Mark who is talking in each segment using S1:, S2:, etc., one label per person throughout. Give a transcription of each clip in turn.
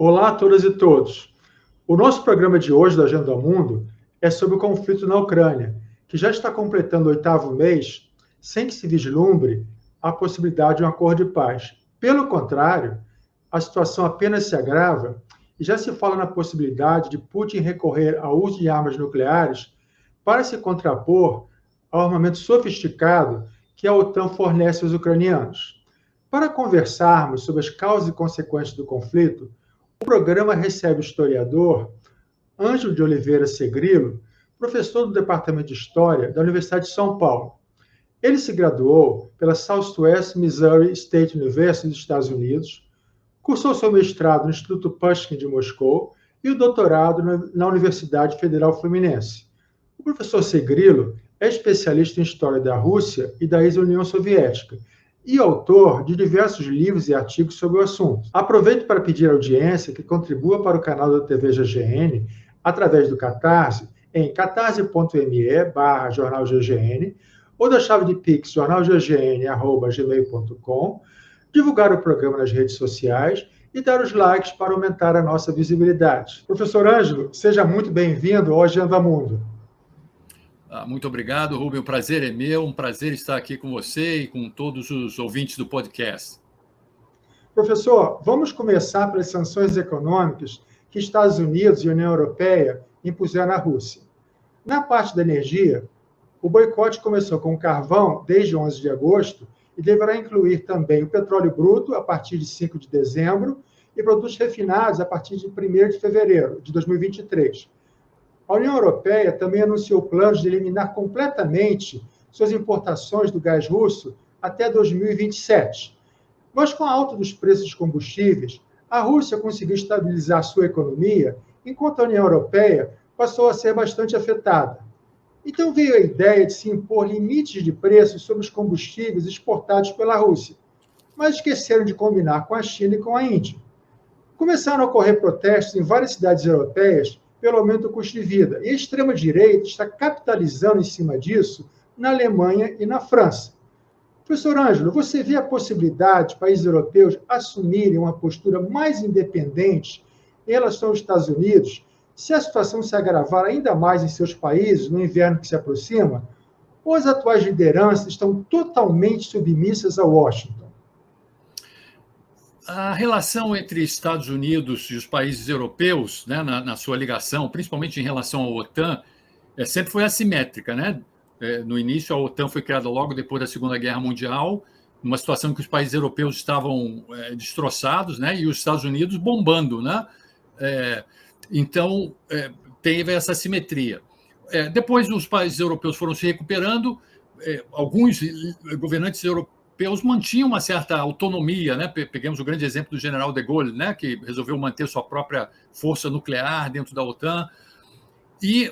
S1: Olá a todas e todos. O nosso programa de hoje da Agenda Mundo é sobre o conflito na Ucrânia, que já está completando o 8º mês sem que se vislumbre a possibilidade de um acordo de paz. Pelo contrário, a situação apenas se agrava e já se fala na possibilidade de Putin recorrer ao uso de armas nucleares para se contrapor ao armamento sofisticado que a OTAN fornece aos ucranianos. Para conversarmos sobre as causas e consequências do conflito, o programa recebe o historiador Ângelo de Oliveira Segrilo, professor do Departamento de História da Universidade de São Paulo. Ele se graduou pela Southwest Missouri State University dos Estados Unidos, cursou seu mestrado no Instituto Pushkin de Moscou e o doutorado na Universidade Federal Fluminense. O professor Segrilo é especialista em História da Rússia e da ex-União Soviética e autor de diversos livros e artigos sobre o assunto. Aproveito para pedir à audiência que contribua para o canal da TV GGN através do Catarse em catarse.me/jornalggn ou da chave de Pix jornalggn@gmail.com, divulgar o programa nas redes sociais e dar os likes para aumentar a nossa visibilidade. Professor Ângelo, seja muito bem-vindo ao Agenda Mundo.
S2: Muito obrigado, Rubem. O prazer é meu, um prazer estar aqui com você e com todos os ouvintes do podcast.
S1: Professor, vamos começar pelas sanções econômicas que Estados Unidos e União Europeia impuseram à Rússia. Na parte da energia, o boicote começou com o carvão desde 11 de agosto e deverá incluir também o petróleo bruto a partir de 5 de dezembro e produtos refinados a partir de 1º de fevereiro de 2023. A União Europeia também anunciou planos de eliminar completamente suas importações do gás russo até 2027. Mas com a alta dos preços dos combustíveis, a Rússia conseguiu estabilizar sua economia, enquanto a União Europeia passou a ser bastante afetada. Então veio a ideia de se impor limites de preços sobre os combustíveis exportados pela Rússia, mas esqueceram de combinar com a China e com a Índia. Começaram a ocorrer protestos em várias cidades europeias pelo aumento do custo de vida. E a extrema-direita está capitalizando em cima disso na Alemanha e na França. Professor Ângelo, você vê a possibilidade de países europeus assumirem uma postura mais independente em relação aos Estados Unidos, se a situação se agravar ainda mais em seus países no inverno que se aproxima, ou as atuais lideranças estão totalmente submissas a Washington?
S2: A relação entre Estados Unidos e os países europeus, né, na sua ligação, principalmente em relação à OTAN, sempre foi assimétrica, né? No início, a OTAN foi criada logo depois da Segunda Guerra Mundial, numa situação em que os países europeus estavam destroçados, né, e os Estados Unidos bombando, né? Então, teve essa assimetria. Depois, os países europeus foram se recuperando, alguns governantes europeus mantinham uma certa autonomia, né? Peguemos o grande exemplo do general de Gaulle, né? Que resolveu manter sua própria força nuclear dentro da OTAN. E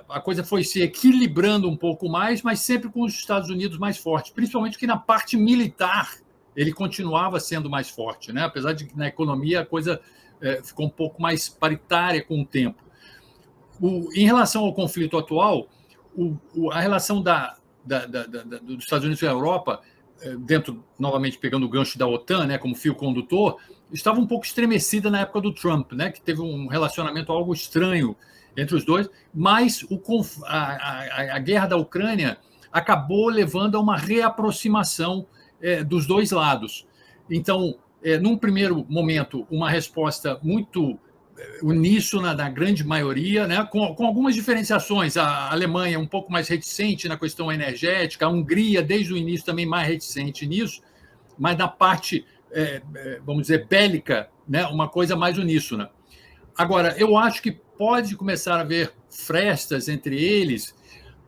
S2: a coisa foi se equilibrando um pouco mais, mas sempre com os Estados Unidos mais fortes, principalmente que na parte militar ele continuava sendo mais forte, né? Apesar de que na economia a coisa ficou um pouco mais paritária com o tempo. Em relação ao conflito atual, a relação dos Estados Unidos e da Europa, dentro, novamente pegando o gancho da OTAN, né, como fio condutor, estava um pouco estremecida na época do Trump, né, que teve um relacionamento algo estranho entre os dois, mas a guerra da Ucrânia acabou levando a uma reaproximação dos dois lados. Então, num primeiro momento, uma resposta muito uníssona da grande maioria, né, com algumas diferenciações. A Alemanha um pouco mais reticente na questão energética, a Hungria, desde o início, também mais reticente nisso, mas na parte, vamos dizer, bélica, né, uma coisa mais uníssona. Agora, eu acho que pode começar a haver frestas entre eles,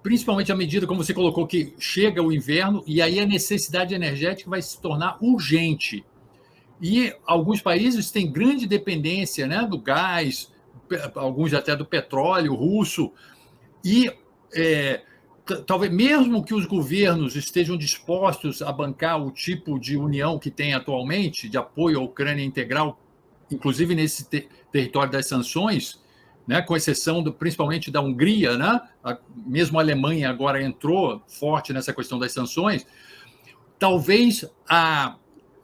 S2: principalmente à medida, como você colocou, que chega o inverno, e aí a necessidade energética vai se tornar urgente. E alguns países têm grande dependência, né, do gás, alguns até do petróleo russo, e talvez mesmo que os governos estejam dispostos a bancar o tipo de união que tem atualmente, de apoio à Ucrânia integral, inclusive nesse território das sanções, né, com exceção principalmente da Hungria, né, mesmo a Alemanha agora entrou forte nessa questão das sanções, talvez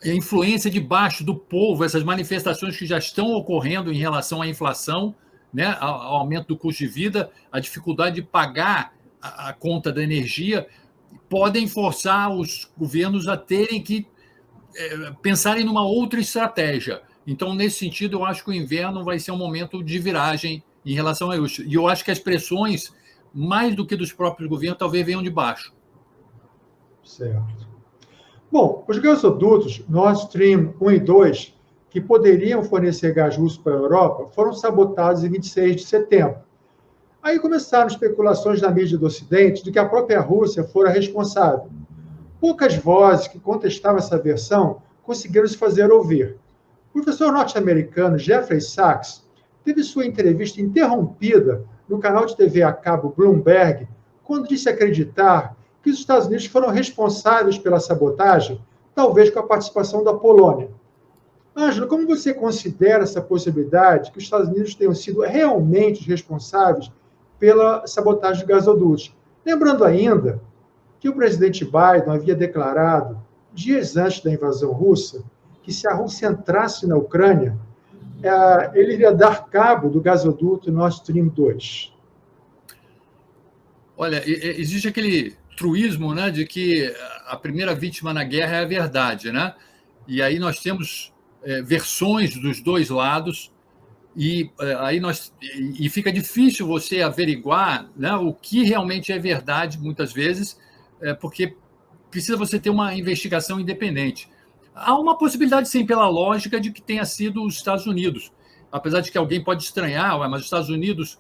S2: a influência de baixo do povo, essas manifestações que já estão ocorrendo em relação à inflação, né, ao aumento do custo de vida, a dificuldade de pagar a conta da energia, podem forçar os governos a terem que pensarem numa outra estratégia. Então, nesse sentido, eu acho que o inverno vai ser um momento de viragem em relação a isso. E eu acho que as pressões, mais do que dos próprios governos, talvez venham de baixo.
S1: Certo. Bom, os gasodutos Nord Stream 1 e 2, que poderiam fornecer gás russo para a Europa, foram sabotados em 26 de setembro. Aí começaram especulações na mídia do Ocidente de que a própria Rússia fora responsável. Poucas vozes que contestavam essa versão conseguiram se fazer ouvir. O professor norte-americano Jeffrey Sachs teve sua entrevista interrompida no canal de TV a cabo Bloomberg quando disse acreditar que os Estados Unidos foram responsáveis pela sabotagem, talvez com a participação da Polônia. Ângelo, como você considera essa possibilidade que os Estados Unidos tenham sido realmente os responsáveis pela sabotagem de gasodutos? Lembrando ainda que o presidente Biden havia declarado, dias antes da invasão russa, que se a Rússia entrasse na Ucrânia, ele iria dar cabo do gasoduto Nord Stream 2.
S2: Olha, existe aquele truísmo, né, de que a primeira vítima na guerra é a verdade, né? E aí nós temos versões dos dois lados e aí fica difícil você averiguar, né, o que realmente é verdade muitas vezes, porque precisa você ter uma investigação independente. Há uma possibilidade, sim, pela lógica de que tenha sido os Estados Unidos, apesar de que alguém pode estranhar, mas os Estados Unidos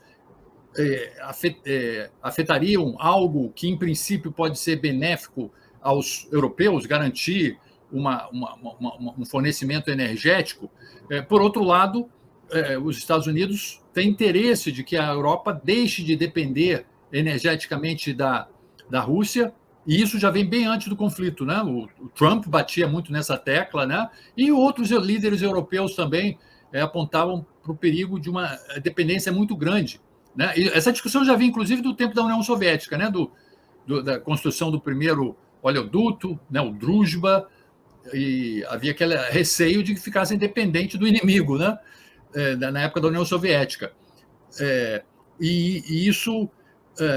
S2: afetariam algo que, em princípio, pode ser benéfico aos europeus, garantir um fornecimento energético. Por outro lado, os Estados Unidos têm interesse de que a Europa deixe de depender energeticamente da Rússia, e isso já vem bem antes do conflito, né? O Trump batia muito nessa tecla, né? E outros líderes europeus também apontavam para o perigo de uma dependência muito grande, né? E essa discussão já vem, inclusive, do tempo da União Soviética, né? Da construção do primeiro oleoduto, né? O Druzhba, e havia aquele receio de que ficassem dependentes do inimigo, né? Na época da União Soviética. E isso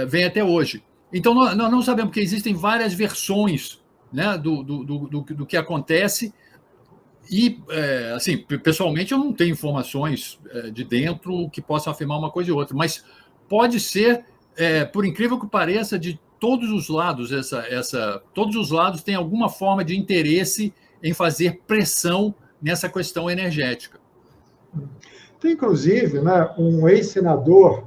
S2: vem até hoje. Então, nós não sabemos, porque existem várias versões, né, do que acontece. E, assim, pessoalmente, eu não tenho informações de dentro que possam afirmar uma coisa e outra, mas pode ser, por incrível que pareça, de todos os lados, todos os lados têm alguma forma de interesse em fazer pressão nessa questão energética.
S1: Tem, inclusive, né, um ex-senador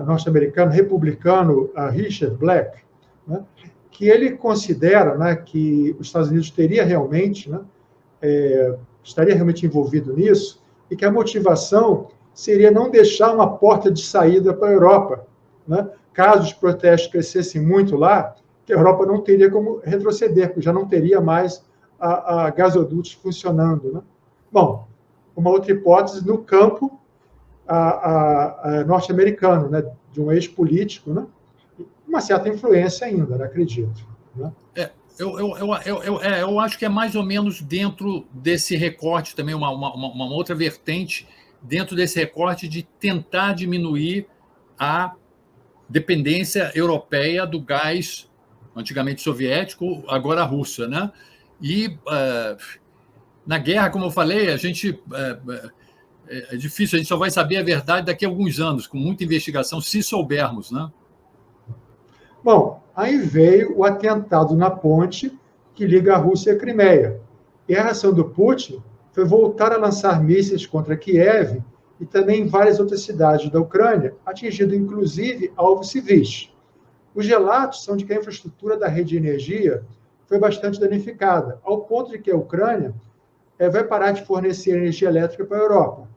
S1: norte-americano, republicano, Richard Black, né, que ele considera, né, que os Estados Unidos estaria realmente envolvido nisso e que a motivação seria não deixar uma porta de saída para a Europa, né? Caso os protestos crescessem muito lá, que a Europa não teria como retroceder, porque já não teria mais a gasodutos funcionando, né? Bom, uma outra hipótese no campo norte-americano, né, de um ex-político, né, uma certa influência ainda, né, acredito. Né?
S2: Eu acho que é mais ou menos dentro desse recorte também, uma outra vertente, dentro desse recorte de tentar diminuir a dependência europeia do gás, antigamente soviético, agora russa, né? E na guerra, como eu falei, a gente é difícil, a gente só vai saber a verdade daqui a alguns anos, com muita investigação, se soubermos, né?
S1: Bom, aí veio o atentado na ponte que liga a Rússia e a Crimeia. E a reação do Putin foi voltar a lançar mísseis contra Kiev e também em várias outras cidades da Ucrânia, atingindo inclusive alvos civis. Os relatos são de que a infraestrutura da rede de energia foi bastante danificada, ao ponto de que a Ucrânia vai parar de fornecer energia elétrica para a Europa.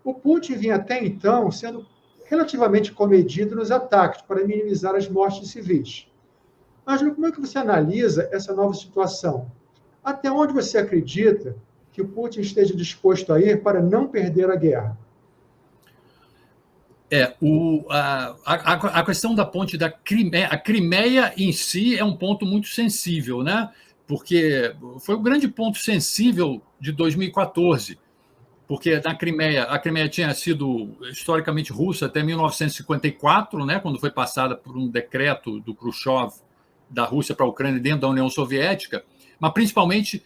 S1: O Putin vinha até então sendo relativamente comedido nos ataques para minimizar as mortes civis. Mas como é que você analisa essa nova situação? Até onde você acredita que o Putin esteja disposto a ir para não perder a guerra?
S2: A questão da ponte da Crimeia, a Crimeia em si é um ponto muito sensível, né? porque foi o grande ponto sensível de 2014, porque na Crimeia, a Crimeia tinha sido historicamente russa até 1954, né, quando foi passada por um decreto do Khrushchev da Rússia para a Ucrânia dentro da União Soviética, mas principalmente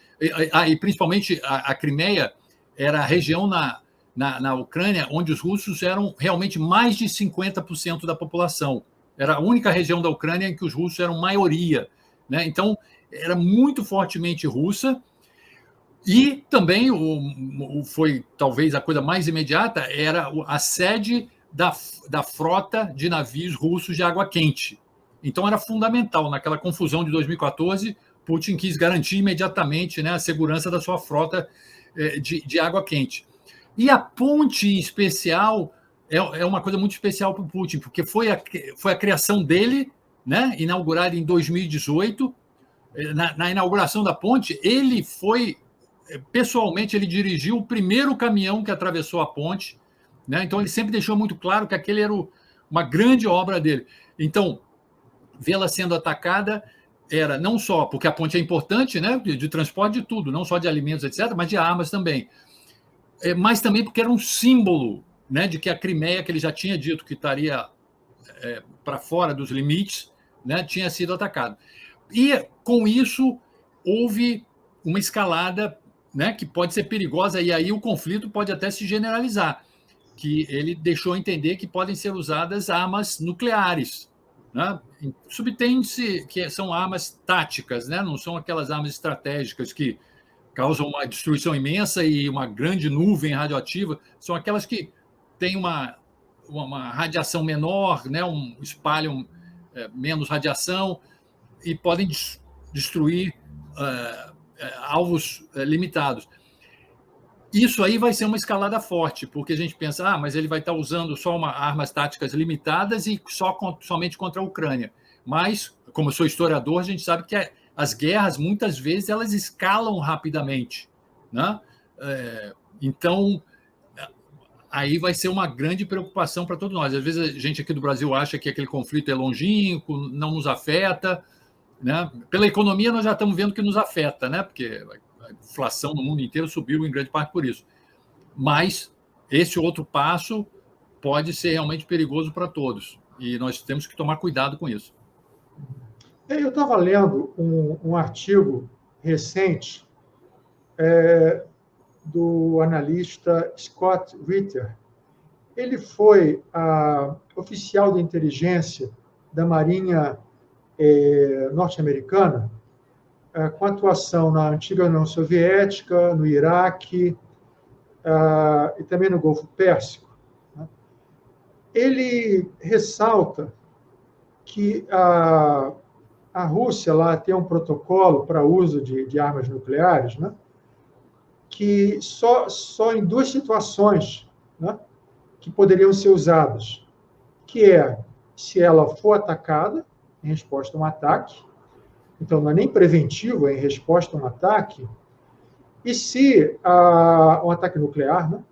S2: a Crimeia era a região na Ucrânia onde os russos eram realmente mais de 50% da população. Era a única região da Ucrânia em que os russos eram maioria, né? Então, era muito fortemente russa. E também foi talvez a coisa mais imediata, era a sede da frota de navios russos de água quente. Então, era fundamental. Naquela confusão de 2014, Putin quis garantir imediatamente, né, a segurança da sua frota de água quente. E a ponte, em especial, é uma coisa muito especial para o Putin, porque foi a criação dele, né, inaugurada em 2018. Na inauguração da ponte, ele foi, pessoalmente, ele dirigiu o primeiro caminhão que atravessou a ponte, né? Então, ele sempre deixou muito claro que aquele era uma grande obra dele. Então, vê-la sendo atacada era não só porque a ponte é importante, né, de transporte de tudo, não só de alimentos, etc., mas de armas também. Mas também porque era um símbolo, né, de que a Crimeia, que ele já tinha dito que estaria para fora dos limites, né, tinha sido atacado. E, com isso, houve uma escalada, né, que pode ser perigosa, e aí o conflito pode até se generalizar, que ele deixou entender que podem ser usadas armas nucleares, né? Subtende-se que são armas táticas, né? Não são aquelas armas estratégicas que causam uma destruição imensa e uma grande nuvem radioativa, são aquelas que têm uma radiação menor, né? Espalham menos radiação e podem destruir alvos limitados. Isso aí vai ser uma escalada forte, porque a gente pensa, mas ele vai estar usando só armas táticas limitadas e somente contra a Ucrânia. Mas, como eu sou historiador, a gente sabe que as guerras, muitas vezes, elas escalam rapidamente, né? Então, aí vai ser uma grande preocupação para todos nós. Às vezes a gente aqui do Brasil acha que aquele conflito é longínquo, não nos afeta, né? Pela economia, nós já estamos vendo que nos afeta, né? Porque a inflação no mundo inteiro subiu em grande parte por isso. Mas esse outro passo pode ser realmente perigoso para todos. E nós temos que tomar cuidado com isso.
S1: Eu estava lendo um artigo recente do analista Scott Ritter. Ele foi oficial de inteligência da Marinha norte-americana, com atuação na antiga União Soviética, no Iraque e também no Golfo Pérsico. Ele ressalta que a Rússia lá tem um protocolo para uso de armas nucleares, né, que só em duas situações, né, que poderiam ser usadas, que é se ela for atacada em resposta a um ataque, então não é nem preventivo, é em resposta a um ataque, e se um ataque nuclear, né,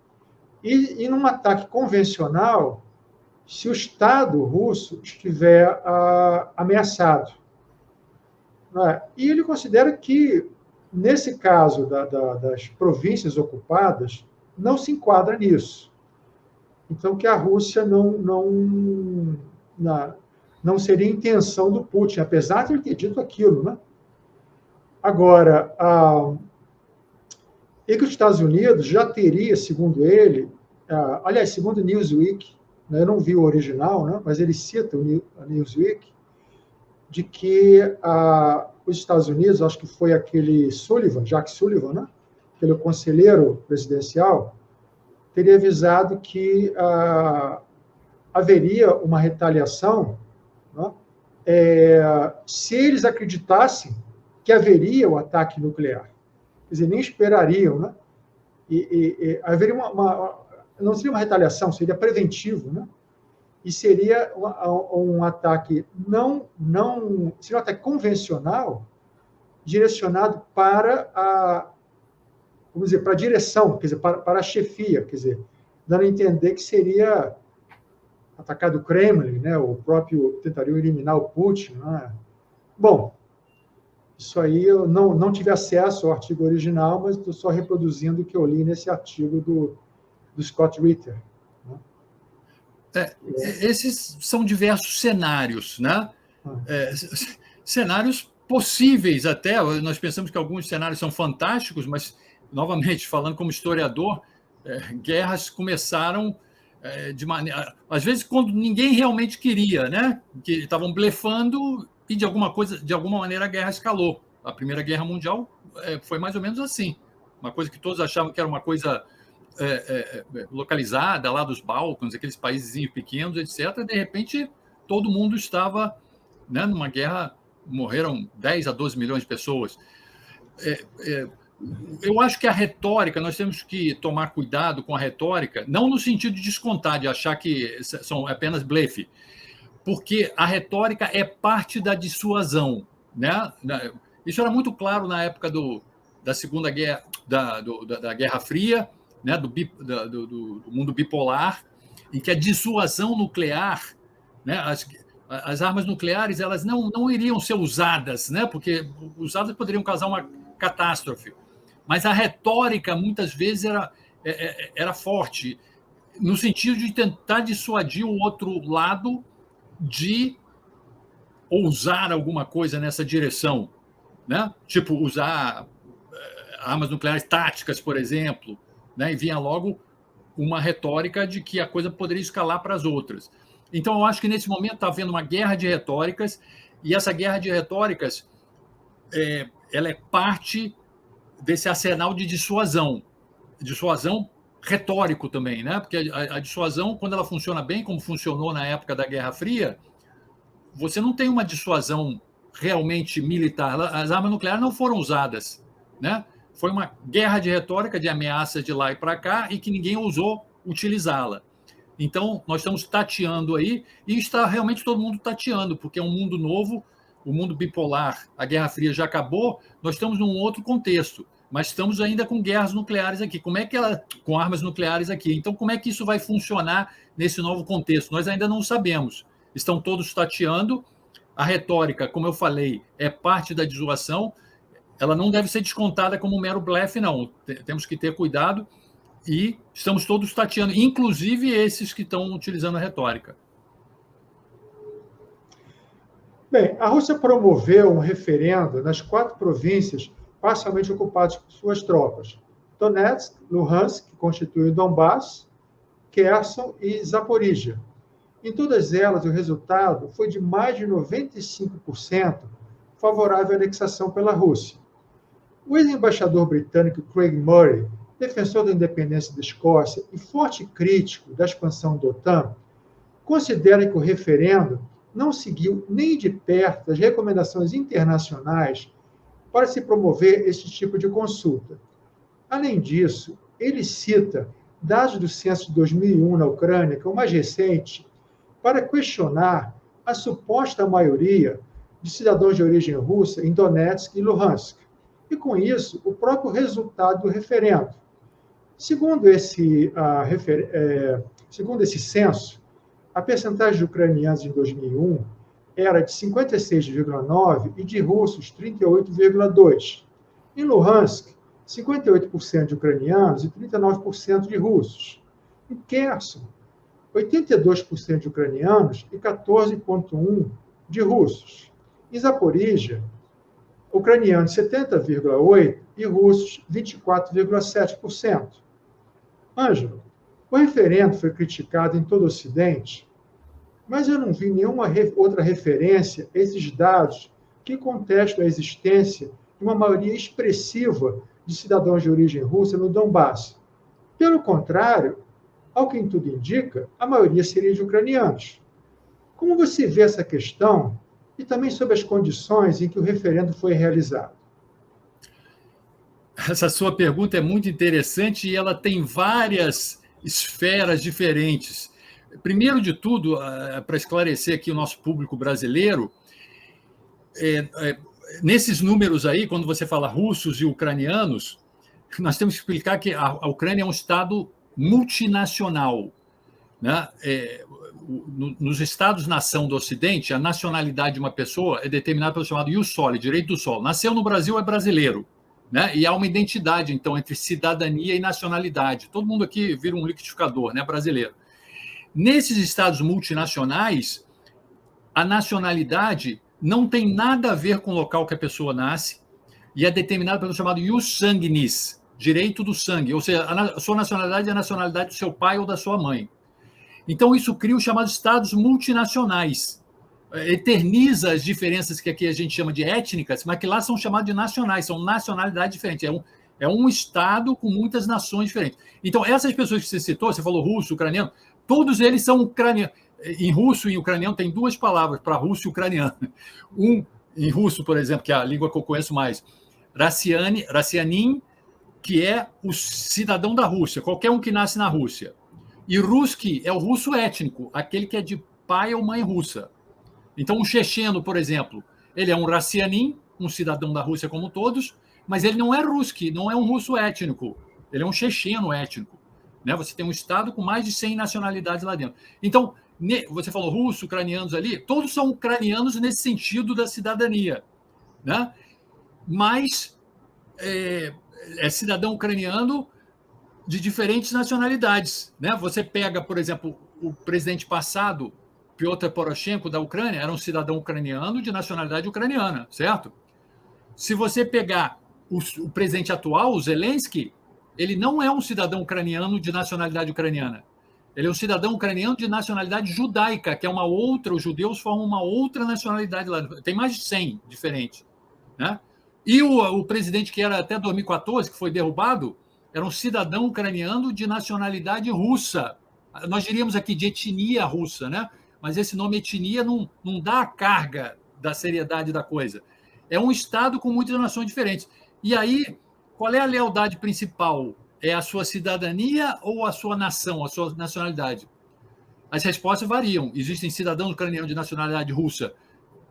S1: e num ataque convencional, se o Estado russo estiver ameaçado. E ele considera que, nesse caso das províncias ocupadas, não se enquadra nisso. Então, que a Rússia não seria intenção do Putin, apesar de ele ter dito aquilo, né? Agora, e que os Estados Unidos já teria, segundo ele, aliás, segundo o Newsweek, né, eu não vi o original, né, mas ele cita a Newsweek, de que os Estados Unidos, acho que foi aquele Jack Sullivan, né, aquele conselheiro presidencial, teria avisado que haveria uma retaliação, né, se eles acreditassem que haveria o ataque nuclear. Quer dizer, nem esperariam, né? E haveria não seria uma retaliação, seria preventivo, né? E seria um ataque seria um ataque convencional direcionado para vamos dizer, para a direção, quer dizer, para a chefia, quer dizer, dando a entender que seria atacado o Kremlin, né? O próprio tentaria eliminar o Putin, né? Bom, Isso aí eu não tive acesso ao artigo original, mas estou só reproduzindo o que eu li nesse artigo do Scott Ritter.
S2: Esses são diversos cenários, né? Cenários possíveis até. Nós pensamos que alguns cenários são fantásticos, mas, novamente, falando como historiador, guerras começaram de maneira... Às vezes, quando ninguém realmente queria, né? Que estavam blefando e, de alguma maneira, a guerra escalou. A Primeira Guerra Mundial foi mais ou menos assim. Uma coisa que todos achavam que era uma coisa localizada lá dos Balcãs, aqueles países pequenos, etc. De repente, todo mundo estava, né, numa guerra, morreram 10 a 12 milhões de pessoas. Eu acho que a retórica, nós temos que tomar cuidado com a retórica, não no sentido de descontar, de achar que são apenas blefe, porque a retórica é parte da dissuasão, né? Isso era muito claro na época da Segunda Guerra, da Guerra Fria, né? do mundo bipolar, em que a dissuasão nuclear, né? As armas nucleares, elas não iriam ser usadas, né? Porque usadas poderiam causar uma catástrofe. Mas a retórica, muitas vezes, era forte, no sentido de tentar dissuadir o outro lado de ousar alguma coisa nessa direção, né? Tipo, usar armas nucleares táticas, por exemplo, né? E vinha logo uma retórica de que a coisa poderia escalar para as outras. Então, eu acho que nesse momento está havendo uma guerra de retóricas, e essa guerra de retóricas ela é parte desse arsenal de dissuasão retórico também, né? Porque a dissuasão, quando ela funciona bem, como funcionou na época da Guerra Fria, você não tem uma dissuasão realmente militar. As armas nucleares não foram usadas, né? Foi uma guerra de retórica, de ameaças de lá e para cá, e que ninguém ousou utilizá-la. Então, nós estamos tateando aí, e está realmente todo mundo tateando, porque é um mundo novo, o mundo bipolar, a Guerra Fria já acabou, nós estamos num outro contexto, mas estamos ainda com guerras nucleares aqui. Com armas nucleares aqui. Então, como é que isso vai funcionar nesse novo contexto? Nós ainda não sabemos. Estão todos tateando. A retórica, como eu falei, é parte da dissuasão. Ela não deve ser descontada como um mero blefe, não. Temos que ter cuidado, e estamos todos tateando, inclusive esses que estão utilizando a retórica.
S1: Bem, a Rússia promoveu um referendo nas 4 províncias parcialmente ocupadas por suas tropas: Donetsk, Luhansk, que constitui o Donbass, Kherson e Zaporíjia. Em todas elas, o resultado foi de mais de 95% favorável à anexação pela Rússia. O ex-embaixador britânico Craig Murray, defensor da independência da Escócia e forte crítico da expansão da OTAN, considera que o referendo não seguiu nem de perto as recomendações internacionais para se promover esse tipo de consulta. Além disso, ele cita dados do censo de 2001 na Ucrânia, que é o mais recente, para questionar a suposta maioria de cidadãos de origem russa em Donetsk e Luhansk, e, com isso, o próprio resultado do referendo. Segundo esse censo, a percentagem de ucranianos em 2001 era de 56,9% e de russos 38,2%. Em Luhansk, 58% de ucranianos e 39% de russos. Em Kherson, 82% de ucranianos e 14,1% de russos. Em Zaporíjia, ucranianos 70,8% e russos 24,7%. Ângelo, o referendo foi criticado em todo o Ocidente, mas eu não vi nenhuma outra referência a esses dados que contestam a existência de uma maioria expressiva de cidadãos de origem russa no Donbass. Pelo contrário, ao que tudo indica, a maioria seria de ucranianos. Como você vê essa questão e também sobre as condições em que o referendo foi realizado?
S2: Essa sua pergunta é muito interessante e ela tem várias esferas diferentes. Primeiro de tudo, para esclarecer aqui o nosso público brasileiro, nesses números aí, quando você fala russos e ucranianos, nós temos que explicar que a Ucrânia é um Estado multinacional, né? Nos Estados-nação do Ocidente, a nacionalidade de uma pessoa é determinada pelo chamado ius soli, direito do solo. Nasceu no Brasil, é brasileiro, né? E há uma identidade, então, entre cidadania e nacionalidade. Todo mundo aqui vira um liquidificador, né? Brasileiro. Nesses estados multinacionais, a nacionalidade não tem nada a ver com o local que a pessoa nasce e é determinada pelo chamado ius sanguinis, direito do sangue. Ou seja, a sua nacionalidade é a nacionalidade do seu pai ou da sua mãe. Então, isso cria os chamados estados multinacionais. Eterniza as diferenças que aqui a gente chama de étnicas, mas que lá são chamadas de nacionais, são nacionalidades diferentes. É um estado com muitas nações diferentes. Então, essas pessoas que você citou, você falou russo, ucraniano, todos eles são ucranianos. Em russo e ucraniano tem duas palavras para russo e ucraniano. Em russo, por exemplo, que é a língua que eu conheço mais, Rassianin, que é o cidadão da Rússia, qualquer um que nasce na Rússia. E Ruski é o russo étnico, aquele que é de pai ou mãe russa. Então, um checheno, por exemplo, ele é um Rassianin, um cidadão da Rússia como todos, mas ele não é Ruski, não é um russo étnico. Ele é um checheno étnico. Né? Você tem um estado com mais de 100 nacionalidades lá dentro. Então, você falou russo, ucranianos ali, todos são ucranianos nesse sentido da cidadania. Né? Mas é cidadão ucraniano de diferentes nacionalidades. Né? Você pega, por exemplo, o presidente passado, Piotr Poroshenko, da Ucrânia, era um cidadão ucraniano de nacionalidade ucraniana, certo? Se você pegar o presidente atual, o Zelensky, ele não é um cidadão ucraniano de nacionalidade ucraniana. Ele é um cidadão ucraniano de nacionalidade judaica, que é uma outra, os judeus formam uma outra nacionalidade lá. Tem mais de 100 diferentes. Né? E o presidente que era até 2014, que foi derrubado, era um cidadão ucraniano de nacionalidade russa. Nós diríamos aqui de etnia russa, né? Mas esse nome etnia não dá a carga da seriedade da coisa. É um Estado com muitas nações diferentes. E aí, qual é a lealdade principal? É a sua cidadania ou a sua nação, a sua nacionalidade? As respostas variam. Existem cidadãos ucranianos de nacionalidade russa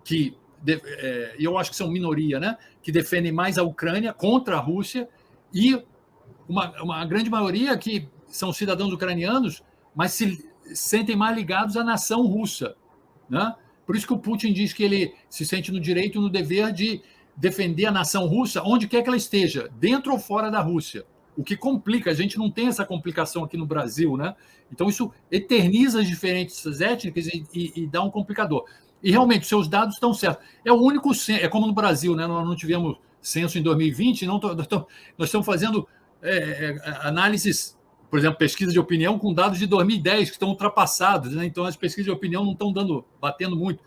S2: que, eu acho que são minoria, né? Que defendem mais a Ucrânia contra a Rússia, e uma grande maioria que são cidadãos ucranianos, mas se sentem mais ligados à nação russa. Né? Por isso que o Putin diz que ele se sente no direito e no dever de defender a nação russa onde quer que ela esteja, dentro ou fora da Rússia. O que complica, a gente não tem essa complicação aqui no Brasil. Né? Então, isso eterniza as diferenças étnicas e dá um complicador. E, realmente, seus dados estão certos. É o único, é como no Brasil, né? Nós não tivemos censo em 2020, nós estamos fazendo análises, por exemplo, pesquisa de opinião com dados de 2010 que estão ultrapassados, né? Então as pesquisas de opinião não estão batendo muito.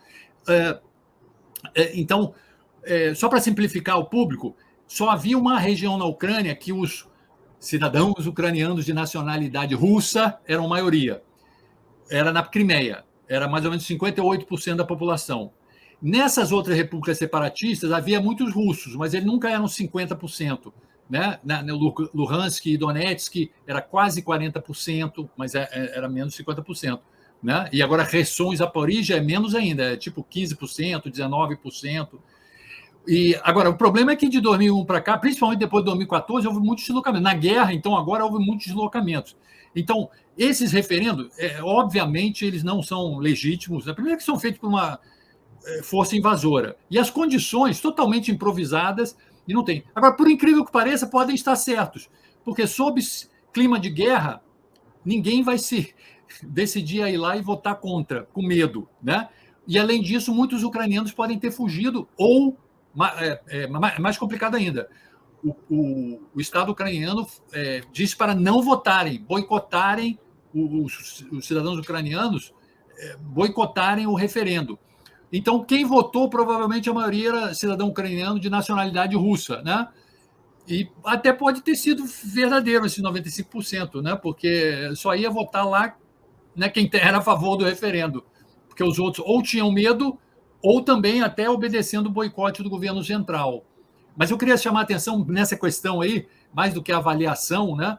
S2: Então, só para simplificar o público, só havia uma região na Ucrânia que os cidadãos ucranianos de nacionalidade russa eram maioria. Era na Crimeia, era mais ou menos 58% da população. Nessas outras repúblicas separatistas havia muitos russos, mas eles nunca eram 50%. Né? No Luhansk e Donetsk era quase 40%, mas era menos 50%. Né? E agora Kherson e Zaporizhia é menos ainda, é tipo 15%, 19%. E agora, o problema é que de 2001 para cá, principalmente depois de 2014, houve muitos deslocamentos. Na guerra, então, agora houve muitos deslocamentos. Então, esses referendos, obviamente, eles não são legítimos. Primeiro que são feitos por uma força invasora. E as condições totalmente improvisadas, e não tem. Agora, por incrível que pareça, podem estar certos, porque sob clima de guerra, ninguém vai se decidir a ir lá e votar contra, com medo. Né? E, além disso, muitos ucranianos podem ter fugido, ou, mais complicado ainda, o Estado ucraniano disse para não votarem, boicotarem, os cidadãos ucranianos boicotarem o referendo. Então, quem votou, provavelmente a maioria era cidadão ucraniano de nacionalidade russa, né? E até pode ter sido verdadeiro esses 95%, né? Porque só ia votar lá, né, quem era a favor do referendo, porque os outros ou tinham medo ou também até obedecendo o boicote do governo central. Mas eu queria chamar a atenção nessa questão aí, mais do que a avaliação, né?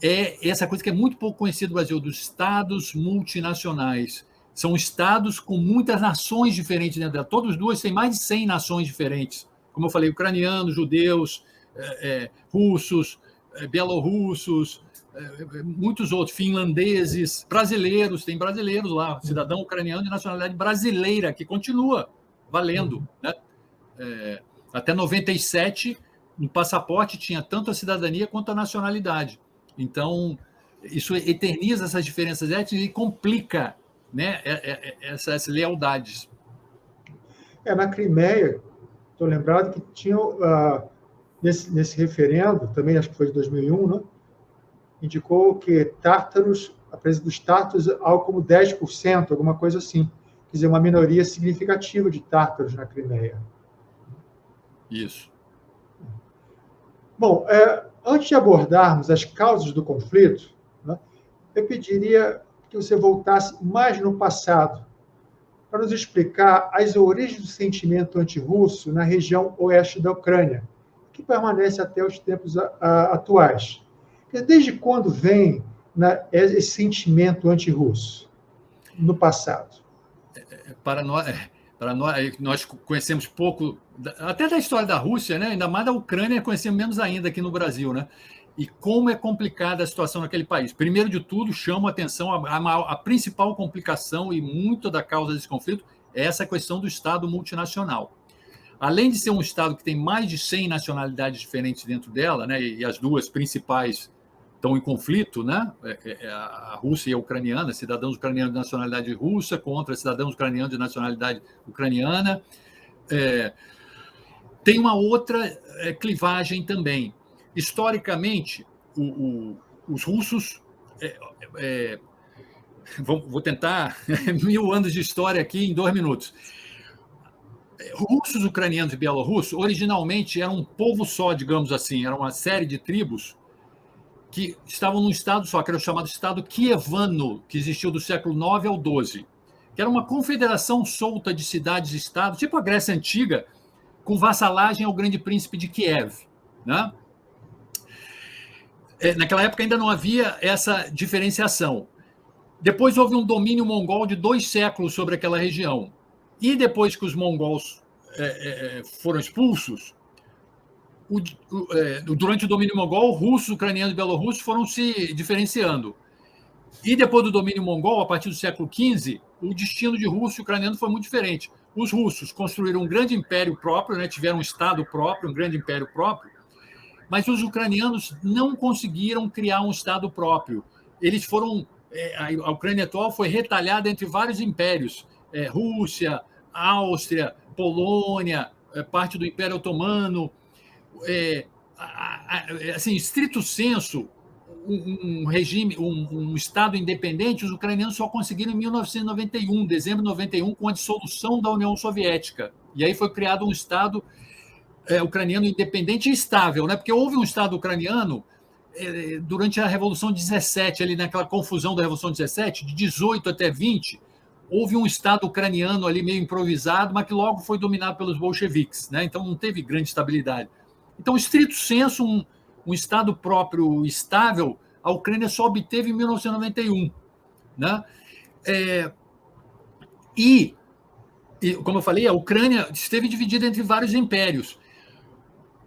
S2: É essa coisa que é muito pouco conhecida no Brasil, dos estados multinacionais. São estados com muitas nações diferentes dentro dela. Todos duas têm mais de 100 nações diferentes. Como eu falei, ucranianos, judeus, russos, bielorrussos, muitos outros, finlandeses, brasileiros, tem brasileiros lá, cidadão ucraniano de nacionalidade brasileira, que continua valendo. Né? Até 97, no passaporte tinha tanto a cidadania quanto a nacionalidade. Então, isso eterniza essas diferenças étnicas e complica, né, essas lealdades.
S1: Na Crimeia, estou lembrado que tinha, nesse referendo, também acho que foi de 2001, né, indicou que tártaros, a presença dos tártaros, algo como 10%, alguma coisa assim. Quer dizer, uma minoria significativa de tártaros na Crimeia.
S2: Isso.
S1: Bom, antes de abordarmos as causas do conflito, né, eu pediria que você voltasse mais no passado, para nos explicar as origens do sentimento antirrusso na região oeste da Ucrânia, que permanece até os tempos atuais. Desde quando vem, né, esse sentimento antirrusso no passado?
S2: Para nós conhecemos pouco, até da história da Rússia, né? Ainda mais da Ucrânia, conhecemos menos ainda aqui no Brasil, né? E como é complicada a situação naquele país. Primeiro de tudo, chamo a atenção, a principal complicação e muito da causa desse conflito é essa questão do Estado multinacional. Além de ser um Estado que tem mais de 100 nacionalidades diferentes dentro dela, né, e as duas principais estão em conflito, né, a Rússia e a ucraniana, cidadãos ucranianos de nacionalidade russa contra cidadãos ucranianos de nacionalidade ucraniana, tem uma outra clivagem também. Historicamente, os russos... vou tentar 1000 anos de história aqui em 2 minutos. Russos, ucranianos e bielorrussos, originalmente eram um povo só, digamos assim, era uma série de tribos que estavam num estado só, que era o chamado Estado Kievano, que existiu do século IX ao XII, que era uma confederação solta de cidades e estados, tipo a Grécia Antiga, com vassalagem ao grande príncipe de Kiev, né? Naquela época ainda não havia essa diferenciação. Depois houve um domínio mongol de 2 séculos sobre aquela região. E depois que os mongols foram expulsos, durante o domínio mongol, russos, ucranianos e belorussos foram se diferenciando. E depois do domínio mongol, a partir do século XV, o destino de russo e ucraniano foi muito diferente. Os russos construíram um grande império próprio, né, tiveram um estado próprio, um grande império próprio, mas os ucranianos não conseguiram criar um estado próprio. Eles foram... a Ucrânia atual foi retalhada entre vários impérios. Rússia, Áustria, Polônia, parte do Império Otomano. Assim, estrito senso, um regime, um Estado independente, os ucranianos só conseguiram em 1991, dezembro de 91, com a dissolução da União Soviética. E aí foi criado um Estado ucraniano independente e estável, né? Porque houve um Estado ucraniano durante a Revolução 17, ali naquela confusão da Revolução 17, de 18 até 20, houve um Estado ucraniano ali meio improvisado, mas que logo foi dominado pelos bolcheviques, né? Então não teve grande estabilidade. Então, estrito senso, um Estado próprio estável, a Ucrânia só obteve em 1991. Né? E, como eu falei, a Ucrânia esteve dividida entre vários impérios.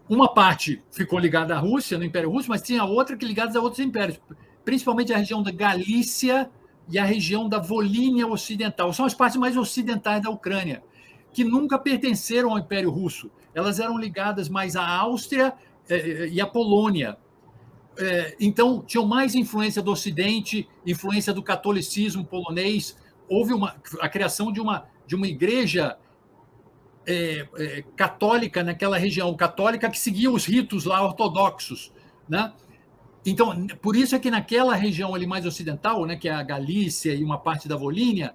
S2: Uma parte ficou ligada à Rússia, no Império Russo, mas tinha outra que ligada a outros impérios, principalmente a região da Galícia e a região da Volínia Ocidental. São as partes mais ocidentais da Ucrânia, que nunca pertenceram ao Império Russo. Elas eram ligadas mais à Áustria e à Polônia. Então, tinham mais influência do Ocidente, influência do catolicismo polonês. Houve a criação de uma igreja católica naquela região, católica que seguia os ritos lá ortodoxos, né? Então, por isso é que naquela região ali mais ocidental, né, que é a Galícia e uma parte da Volínia,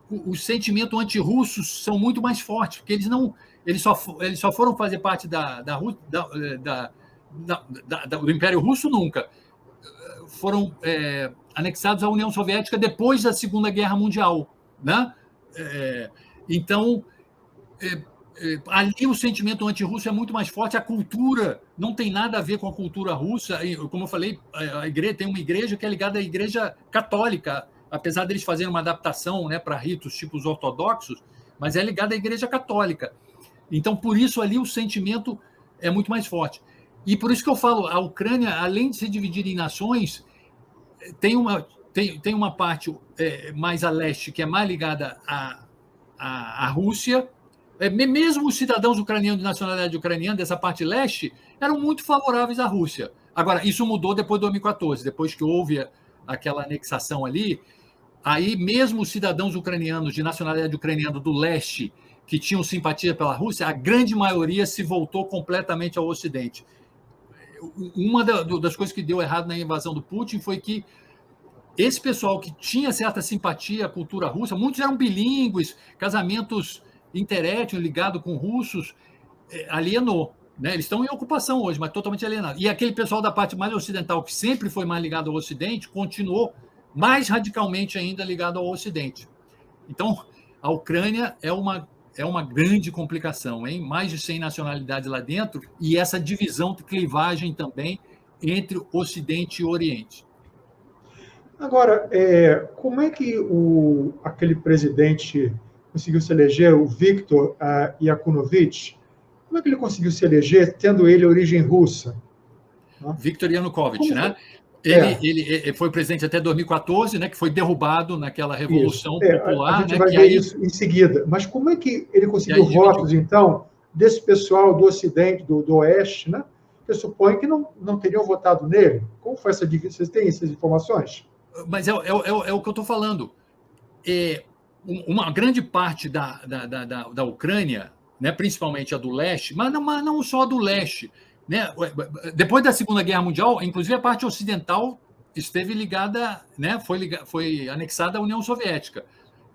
S2: os sentimentos antirrussos são muito mais fortes, porque eles só foram fazer parte do Império Russo nunca. Foram anexados à União Soviética depois da Segunda Guerra Mundial, né? Então, ali o sentimento antirrusso é muito mais forte, a cultura não tem nada a ver com a cultura russa. Como eu falei, tem uma igreja que é ligada à Igreja Católica, apesar deles fazerem uma adaptação, né, para ritos tipos ortodoxos, mas é ligada à Igreja Católica. Então, por isso ali o sentimento é muito mais forte. E por isso que eu falo, a Ucrânia, além de se dividir em nações, tem uma parte mais a leste que é mais ligada à Rússia. Mesmo os cidadãos ucranianos de nacionalidade ucraniana, dessa parte leste, eram muito favoráveis à Rússia. Agora, isso mudou depois de 2014, depois que houve aquela anexação ali. Aí, mesmo os cidadãos ucranianos de nacionalidade ucraniana do leste, que tinham simpatia pela Rússia, a grande maioria se voltou completamente ao Ocidente. Uma das coisas que deu errado na invasão do Putin foi que esse pessoal que tinha certa simpatia à cultura russa, muitos eram bilíngues, casamentos interétnicos ligados com russos, alienou. Né? Eles estão em ocupação hoje, mas totalmente alienados. E aquele pessoal da parte mais ocidental, que sempre foi mais ligado ao Ocidente, continuou mais radicalmente ainda ligado ao Ocidente. Então, a Ucrânia é uma grande complicação, hein? Mais de 100 nacionalidades lá dentro, e essa divisão de clivagem também entre Ocidente e Oriente.
S1: Agora, como é que aquele presidente conseguiu se eleger, o Viktor Yanukovych, como é que ele conseguiu se eleger, tendo ele origem russa?
S2: Viktor Yanukovych, né? Ele foi presidente até 2014, né, que foi derrubado naquela Revolução Popular.
S1: A gente vai ver isso em seguida. Mas como é que ele conseguiu votos, então, desse pessoal do Ocidente, do Oeste, né? Que eu suponho que não teriam votado nele? Como foi essa divisão? Vocês têm essas informações?
S2: Mas é o que eu estou falando. Uma grande parte da Ucrânia, né, principalmente a do leste, mas não só a do leste, né? Depois da Segunda Guerra Mundial, inclusive a parte ocidental esteve ligada, né, foi anexada à União Soviética.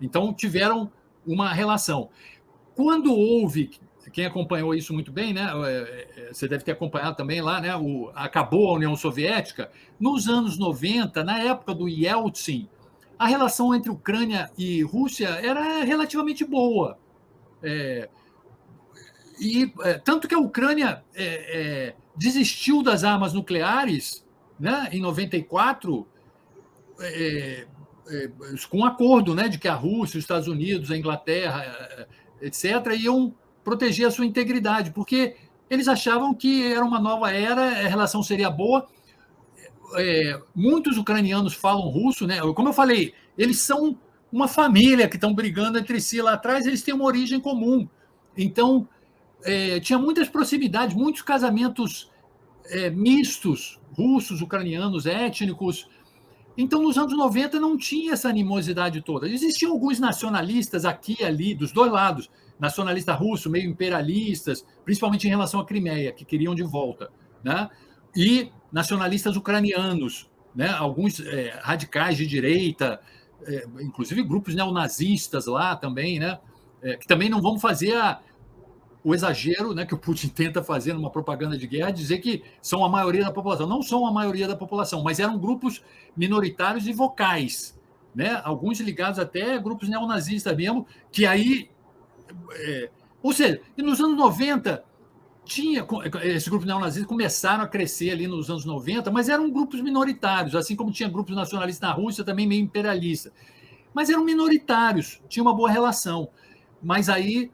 S2: Então tiveram uma relação. Quando houve, quem acompanhou isso muito bem, né, você deve ter acompanhado também lá, né, acabou a União Soviética, nos anos 90, na época do Yeltsin, a relação entre Ucrânia e Rússia era relativamente boa. Tanto que a Ucrânia desistiu das armas nucleares, né, em 94, com um acordo, né, de que a Rússia, os Estados Unidos, a Inglaterra, etc., iam proteger a sua integridade, porque eles achavam que era uma nova era, a relação seria boa. Muitos ucranianos falam russo, né? Como eu falei, eles são uma família que estão brigando entre si lá atrás, eles têm uma origem comum. Então, tinha muitas proximidades, muitos casamentos mistos, russos, ucranianos, étnicos. Então, nos anos 90, não tinha essa animosidade toda. Existiam alguns nacionalistas aqui e ali, dos dois lados, nacionalista russo, meio imperialistas, principalmente em relação à Crimeia, que queriam de volta, né? E nacionalistas ucranianos, né? Alguns radicais de direita, inclusive grupos neonazistas lá também, né? Que também não vão fazer o exagero, né, que o Putin tenta fazer numa propaganda de guerra, dizer que são a maioria da população. Não são a maioria da população, mas eram grupos minoritários e vocais, né? Alguns ligados até a grupos neonazistas mesmo, que aí... ou seja, nos anos 90, esses grupos neonazistas começaram a crescer ali nos anos 90, mas eram grupos minoritários, assim como tinha grupos nacionalistas na Rússia, também meio imperialistas. Mas eram minoritários, tinha uma boa relação. Mas aí,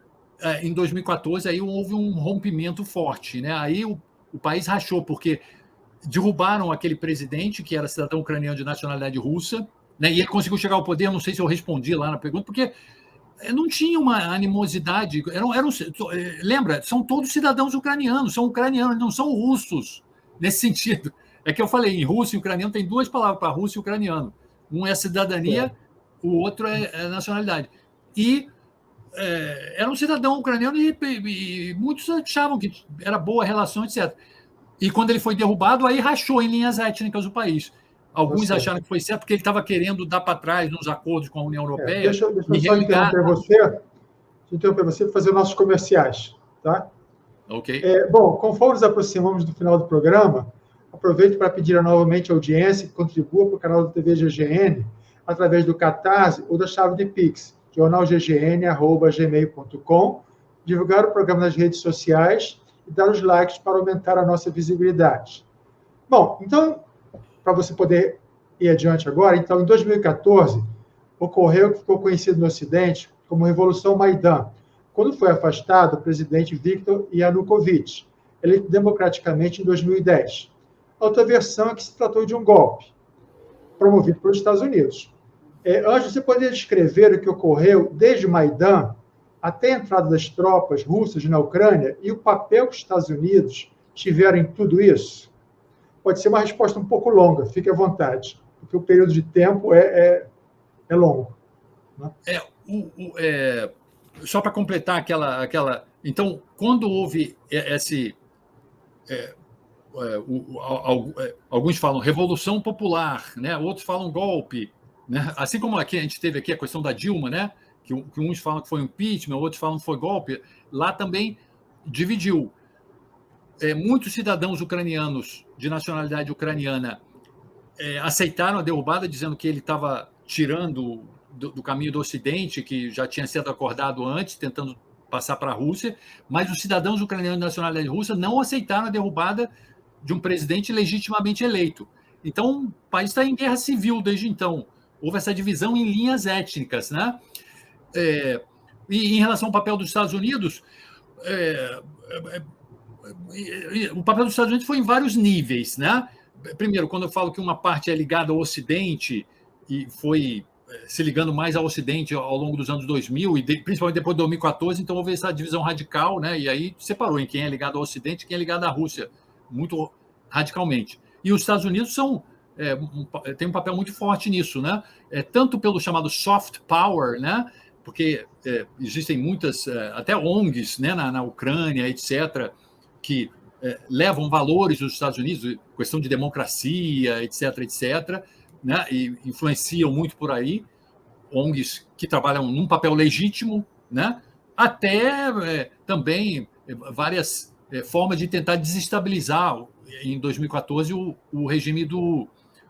S2: em 2014, aí houve um rompimento forte, né? Aí o país rachou, porque derrubaram aquele presidente, que era cidadão ucraniano de nacionalidade russa, né? E ele conseguiu chegar ao poder, não sei se eu respondi lá na pergunta, porque não tinha uma animosidade. Lembra, são todos cidadãos ucranianos, são ucranianos, não são russos, nesse sentido. É que eu falei, em russo e ucraniano tem duas palavras para russo e ucraniano. Um é cidadania, o outro é nacionalidade. E era um cidadão ucraniano e muitos achavam que era boa a relação, etc. E quando ele foi derrubado, aí rachou em linhas étnicas o país. Alguns acharam que foi certo porque ele estava querendo dar para trás nos acordos com a União Europeia.
S1: Deixa eu só interromper você para fazer nossos comerciais. Tá?
S2: Ok.
S1: Bom, conforme nos aproximamos do final do programa, aproveito para pedir novamente à audiência que contribua para o canal da TV GGN através do Catarse ou da chave de Pix, jornalggn@gmail.com, divulgar o programa nas redes sociais e dar os likes para aumentar a nossa visibilidade. Bom, então, para você poder ir adiante agora, então, em 2014, ocorreu o que ficou conhecido no Ocidente como Revolução Maidan, quando foi afastado o presidente Viktor Yanukovych, eleito democraticamente em 2010. A outra versão é que se tratou de um golpe. promovido pelos Estados Unidos. Anjo, você poderia descrever o que ocorreu desde Maidan até a entrada das tropas russas na Ucrânia e o papel que os Estados Unidos tiveram em tudo isso? Pode ser uma resposta um pouco longa, fique à vontade, porque o período de tempo é longo. Né?
S2: Só para completar aquela... Então, quando houve esse... alguns falam revolução popular, né? Outros falam golpe, né? Assim como aqui a gente teve aqui a questão da Dilma, né? Que uns falam que foi impeachment, outros falam que foi golpe. Lá também dividiu. Muitos cidadãos ucranianos de nacionalidade ucraniana aceitaram a derrubada, dizendo que ele estava tirando do caminho do Ocidente, que já tinha sido acordado antes, tentando passar para a Rússia, mas os cidadãos ucranianos de nacionalidade russa não aceitaram a derrubada de um presidente legitimamente eleito. Então, o país está em guerra civil desde então. Houve essa divisão em linhas étnicas, né? E em relação ao papel dos Estados Unidos, o papel dos Estados Unidos foi em vários níveis, né? Primeiro, quando eu falo que uma parte é ligada ao Ocidente e foi se ligando mais ao Ocidente ao longo dos anos 2000 e principalmente depois de 2014, então houve essa divisão radical, né? E aí separou em quem é ligado ao Ocidente e quem é ligado à Rússia, muito radicalmente. E os Estados Unidos tem um papel muito forte nisso, né? Tanto pelo chamado soft power, né? Porque existem muitas, até ONGs, né? na Ucrânia, etc., que levam valores dos Estados Unidos, questão de democracia, etc., etc., né? E influenciam muito por aí, ONGs que trabalham num papel legítimo, né? Até também várias formas de tentar desestabilizar, em 2014, o regime do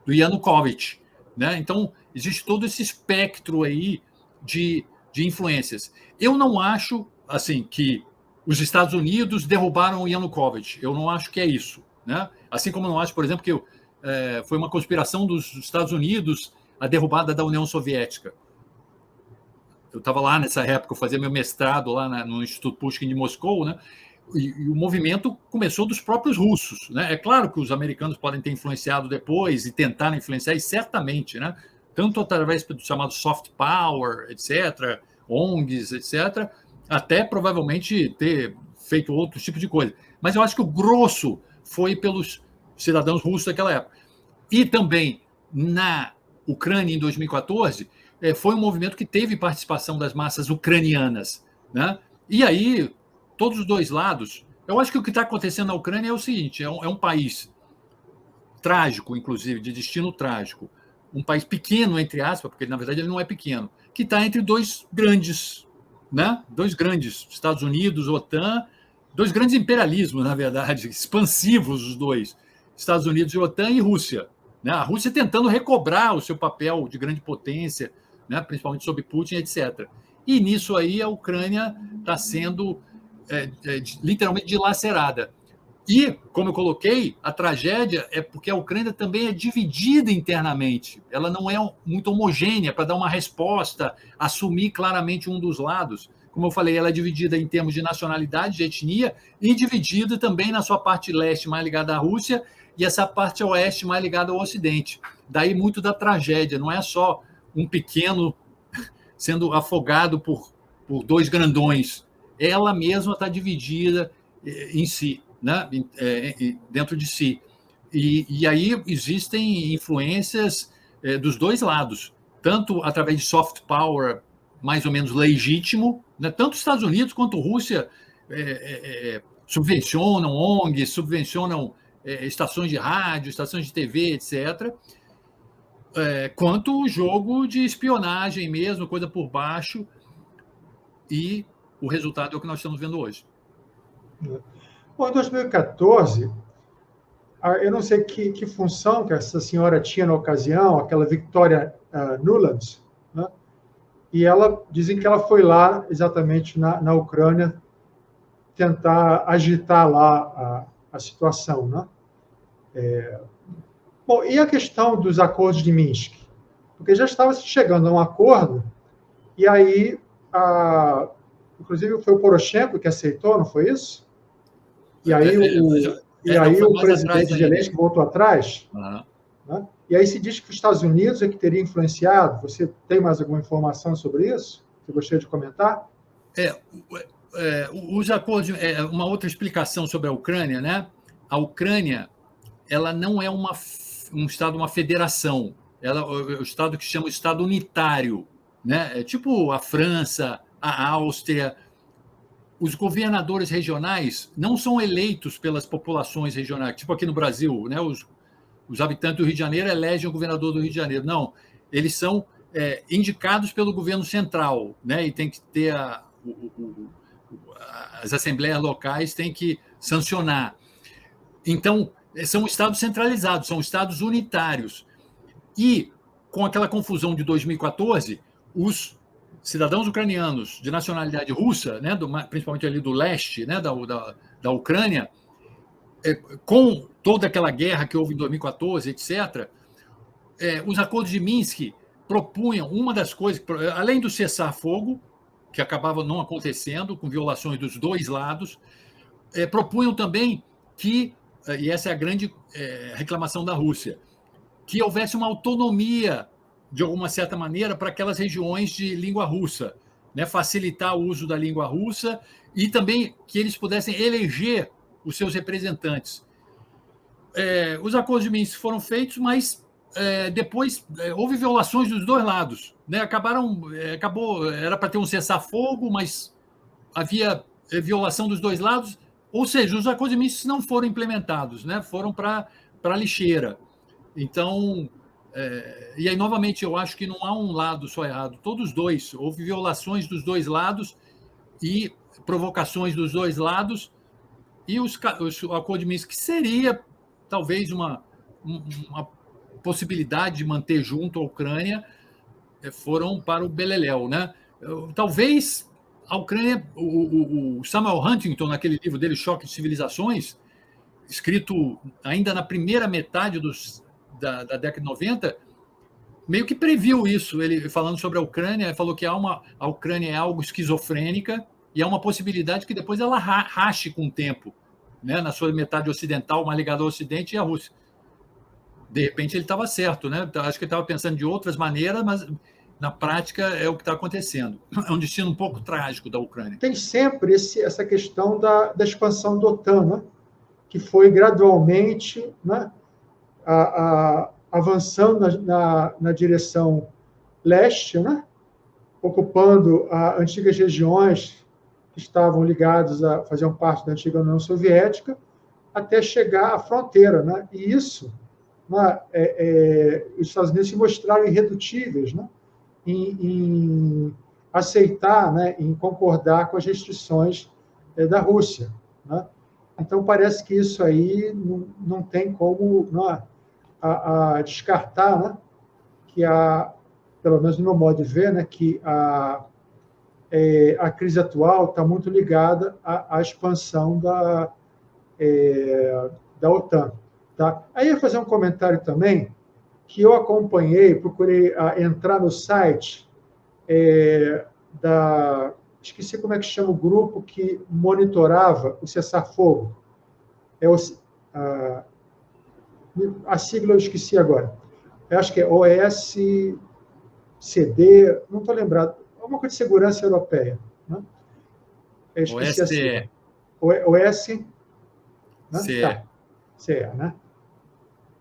S2: Yanukovych, né? Então, existe todo esse espectro aí de influências. Eu não acho assim que os Estados Unidos derrubaram o Yanukovych. Eu não acho que é isso, né? Assim como eu não acho, por exemplo, que foi uma conspiração dos Estados Unidos a derrubada da União Soviética. Eu estava lá nessa época, eu fazia meu mestrado lá no Instituto Pushkin de Moscou, né? E o movimento começou dos próprios russos, né? É claro que os americanos podem ter influenciado depois e tentaram influenciar, e certamente, né? Tanto através do chamado soft power, etc., ONGs, etc., até provavelmente ter feito outro tipo de coisa. Mas eu acho que o grosso foi pelos cidadãos russos daquela época. E também na Ucrânia, em 2014, foi um movimento que teve participação das massas ucranianas, né? E aí, todos os dois lados... Eu acho que o que está acontecendo na Ucrânia é o seguinte, é um país trágico, inclusive, de destino trágico, um país pequeno, entre aspas, porque, na verdade, ele não é pequeno, que está entre dois grandes, né? Dois grandes, Estados Unidos, OTAN, dois grandes imperialismos, na verdade, expansivos os dois, Estados Unidos e OTAN e Rússia. Né? A Rússia tentando recobrar o seu papel de grande potência, né? Principalmente sob Putin, etc. E nisso aí a Ucrânia está sendo literalmente dilacerada. E, como eu coloquei, a tragédia é porque a Ucrânia também é dividida internamente. Ela não é muito homogênea para dar uma resposta, assumir claramente um dos lados. Como eu falei, ela é dividida em termos de nacionalidade, de etnia, e dividida também na sua parte leste mais ligada à Rússia e essa parte oeste mais ligada ao Ocidente. Daí muito da tragédia, não é só um pequeno sendo afogado por dois grandões. Ela mesma está dividida em si, né? Dentro de si. E aí existem influências dos dois lados, tanto através de soft power mais ou menos legítimo, né? Tanto os Estados Unidos quanto a Rússia subvencionam ONGs, subvencionam estações de rádio, estações de TV, etc., quanto o jogo de espionagem mesmo, coisa por baixo, e o resultado é o que nós estamos vendo hoje.
S1: Bom, em 2014, eu não sei que função que essa senhora tinha na ocasião, aquela Victoria Nuland, né? E dizem que ela foi lá exatamente na Ucrânia tentar agitar lá a situação, né? Bom, e a questão dos acordos de Minsk? Porque já estava chegando a um acordo, e aí, inclusive, foi o Poroshenko que aceitou, não foi isso? E aí o presidente Zelensky voltou atrás.
S2: Uhum.
S1: Né? E aí se diz que os Estados Unidos é que teria influenciado. Você tem mais alguma informação sobre isso? Você gostaria de comentar?
S2: Os acordos, uma outra explicação sobre a Ucrânia, né? A Ucrânia, ela não é um Estado, uma federação. Ela é o Estado que chama Estado unitário, né? É tipo a França, a Áustria. Os governadores regionais não são eleitos pelas populações regionais, tipo aqui no Brasil, né? Os habitantes do Rio de Janeiro elegem o governador do Rio de Janeiro. Não, eles são indicados pelo governo central, né? E tem que ter as assembleias locais têm que sancionar. Então, são estados centralizados, são estados unitários. E, com aquela confusão de 2014, os cidadãos ucranianos de nacionalidade russa, né, principalmente ali do leste, né, da Ucrânia, com toda aquela guerra que houve em 2014, etc., os acordos de Minsk propunham uma das coisas, além do cessar-fogo, que acabava não acontecendo, com violações dos dois lados, propunham também que, e essa é a grande reclamação da Rússia, que houvesse uma autonomia, de alguma certa maneira, para aquelas regiões de língua russa, né? Facilitar o uso da língua russa e também que eles pudessem eleger os seus representantes. Os acordos de Minsk foram feitos, mas depois houve violações dos dois lados, né? Acabou, era para ter um cessar-fogo, mas havia violação dos dois lados, ou seja, os acordos de Minsk não foram implementados, né? Foram para a lixeira. Então, e aí, novamente, eu acho que não há um lado só errado, todos os dois. Houve violações dos dois lados e provocações dos dois lados, e o acordo de Minsk seria, talvez, uma possibilidade de manter junto a Ucrânia, foram para o beleléu, né? Talvez a Ucrânia, o Samuel Huntington, naquele livro dele, Choque de Civilizações, escrito ainda na primeira metade da década de 90, meio que previu isso. Ele, falando sobre a Ucrânia, falou que a Ucrânia é algo esquizofrênica e é uma possibilidade que depois ela rache com o tempo, né? Na sua metade ocidental, mais ligada ao Ocidente, e a Rússia. De repente ele estava certo, né? Acho que ele estava pensando de outras maneiras, mas na prática é o que está acontecendo. É um destino um pouco trágico da Ucrânia.
S1: Tem sempre essa questão da expansão da OTAN, né? Que foi gradualmente, né, avançando na direção leste, né? Ocupando antigas regiões que estavam ligadas faziam parte da antiga União Soviética, até chegar à fronteira, né? E isso, né, os Estados Unidos se mostraram irredutíveis, né, em aceitar, né, em concordar com as restrições da Rússia, né? Então, parece que isso aí não tem como descartar, né, que pelo menos no meu modo de ver, né, que a crise atual está muito ligada à expansão da OTAN. Tá? Aí eu ia fazer um comentário também, que eu acompanhei, procurei entrar no site esqueci como é que chama o grupo que monitorava o cessar-fogo. A sigla eu esqueci agora. Eu acho que é OSCD, não estou lembrado, alguma coisa de segurança europeia. Né? Eu esqueci a sigla. OSCE. Né? Tá. CE, né?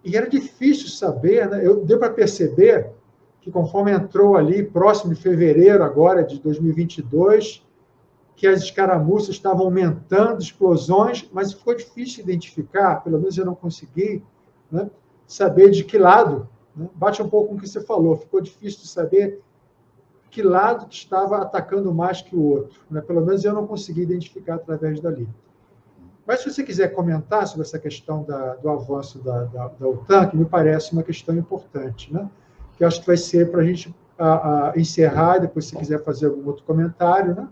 S1: E era difícil saber, né? Deu para perceber que conforme entrou ali, próximo de fevereiro agora, de 2022, que as escaramuças estavam aumentando, explosões, mas ficou difícil identificar, pelo menos eu não consegui, né, saber de que lado, né? Bate um pouco com o que você falou, ficou difícil de saber que lado que estava atacando mais que o outro, né? Pelo menos eu não consegui identificar através dali. Mas se você quiser comentar sobre essa questão do avanço da OTAN, que me parece uma questão importante, né? Que eu acho que vai ser para a gente encerrar, depois se quiser fazer algum outro comentário, né?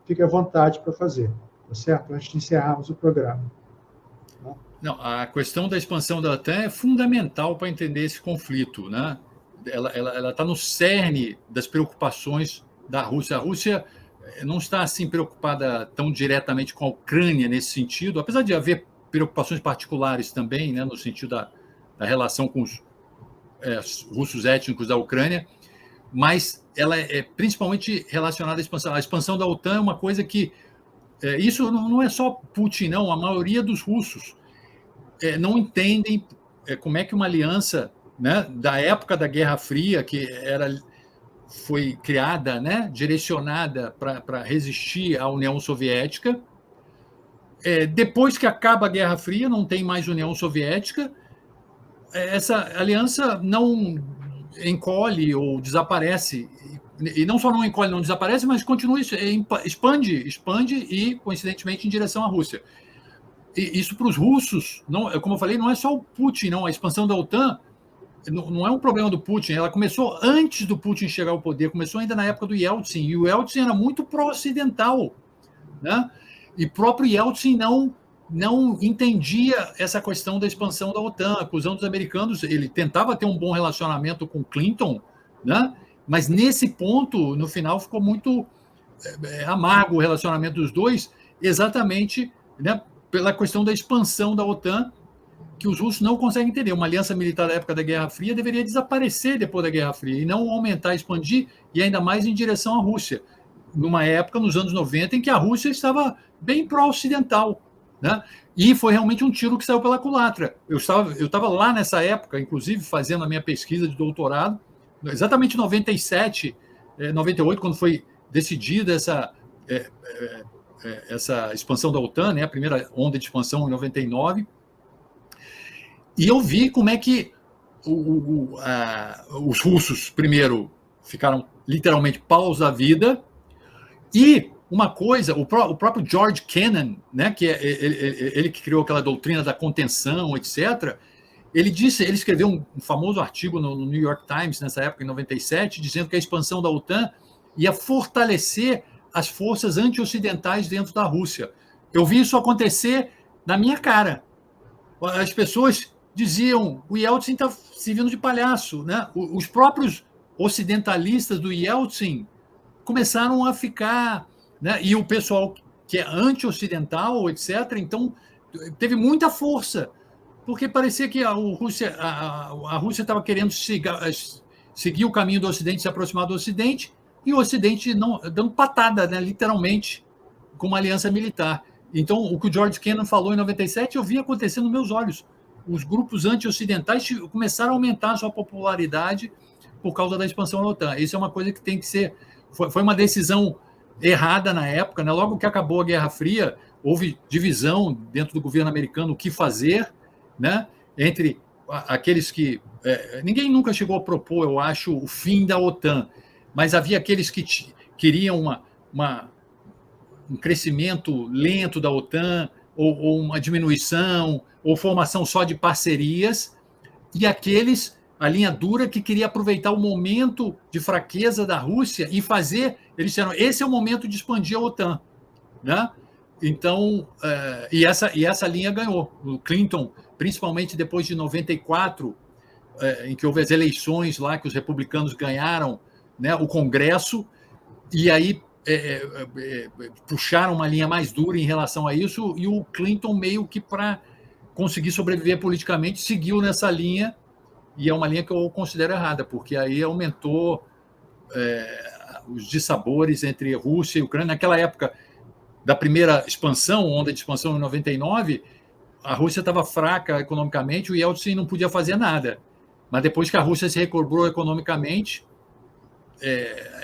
S1: Fique à vontade para fazer, tá certo? Antes de encerrarmos o programa.
S2: Não, a questão da expansão da OTAN é fundamental para entender esse conflito, né? Ela está no cerne das preocupações da Rússia. A Rússia não está assim preocupada tão diretamente com a Ucrânia nesse sentido, apesar de haver preocupações particulares também, né, no sentido da relação com russos étnicos da Ucrânia, mas ela é principalmente relacionada à expansão. A expansão da OTAN é uma coisa que... isso não é só Putin, não. A maioria dos russos não entendem como é que uma aliança, né, da época da Guerra Fria, que foi criada, né, direcionada para resistir à União Soviética. Depois que acaba a Guerra Fria, não tem mais União Soviética, essa aliança não encolhe ou desaparece. E não só não encolhe, não desaparece, mas continua, expande e, coincidentemente, em direção à Rússia. E isso para os russos, não, como eu falei, não é só o Putin, não. A expansão da OTAN não é um problema do Putin, ela começou antes do Putin chegar ao poder, começou ainda na época do Yeltsin, e o Yeltsin era muito pró-ocidental, né? E próprio Yeltsin não entendia essa questão da expansão da OTAN, acusando os americanos. Ele tentava ter um bom relacionamento com Clinton, né? Mas nesse ponto, no final, ficou muito amargo o relacionamento dos dois, exatamente, né, pela questão da expansão da OTAN, que os russos não conseguem entender. Uma aliança militar da época da Guerra Fria deveria desaparecer depois da Guerra Fria e não aumentar, expandir, e ainda mais em direção à Rússia, numa época, nos anos 90, em que a Rússia estava bem pró-ocidental, né? E foi realmente um tiro que saiu pela culatra. Eu estava lá nessa época, inclusive, fazendo a minha pesquisa de doutorado, exatamente em 97, 98, quando foi decidida essa expansão da OTAN, né, a primeira onda de expansão em 99, e eu vi como é que os russos, primeiro, ficaram literalmente paus da vida, e uma coisa, o próprio George Kennan, né, que ele que criou aquela doutrina da contenção, etc., ele escreveu um famoso artigo no New York Times, nessa época, em 97, dizendo que a expansão da OTAN ia fortalecer as forças anti-ocidentais dentro da Rússia. Eu vi isso acontecer na minha cara. As pessoas diziam, o Yeltsin está servindo de palhaço, né? Os próprios ocidentalistas do Yeltsin começaram a ficar, né? E o pessoal que é anti-ocidental, etc., então teve muita força, porque parecia que a Rússia estava querendo seguir o caminho do Ocidente, se aproximar do Ocidente, e o Ocidente dando patada, né, literalmente, com uma aliança militar. Então, o que o George Kennan falou em 97, eu vi acontecer nos meus olhos. Os grupos anti-ocidentais começaram a aumentar a sua popularidade por causa da expansão da OTAN. Isso é uma coisa que tem que ser... Foi uma decisão errada na época, né? Logo que acabou a Guerra Fria, houve divisão dentro do governo americano o que fazer, né? Entre aqueles que... ninguém nunca chegou a propor, eu acho, o fim da OTAN, mas havia aqueles que queriam um crescimento lento da OTAN, ou uma diminuição, ou formação só de parcerias, e aqueles, a linha dura, que queria aproveitar o momento de fraqueza da Rússia e fazer... Eles disseram, esse é o momento de expandir a OTAN, né? Então, e essa linha ganhou. O Clinton, principalmente depois de 94, em que houve as eleições lá, que os republicanos ganharam, né, o Congresso, e aí puxaram uma linha mais dura em relação a isso, e o Clinton, meio que para conseguir sobreviver politicamente, seguiu nessa linha, e é uma linha que eu considero errada, porque aí aumentou os dissabores entre Rússia e Ucrânia. Naquela época da primeira expansão, onda de expansão em 99, a Rússia estava fraca economicamente, o Yeltsin não podia fazer nada. Mas depois que a Rússia se recobrou economicamente,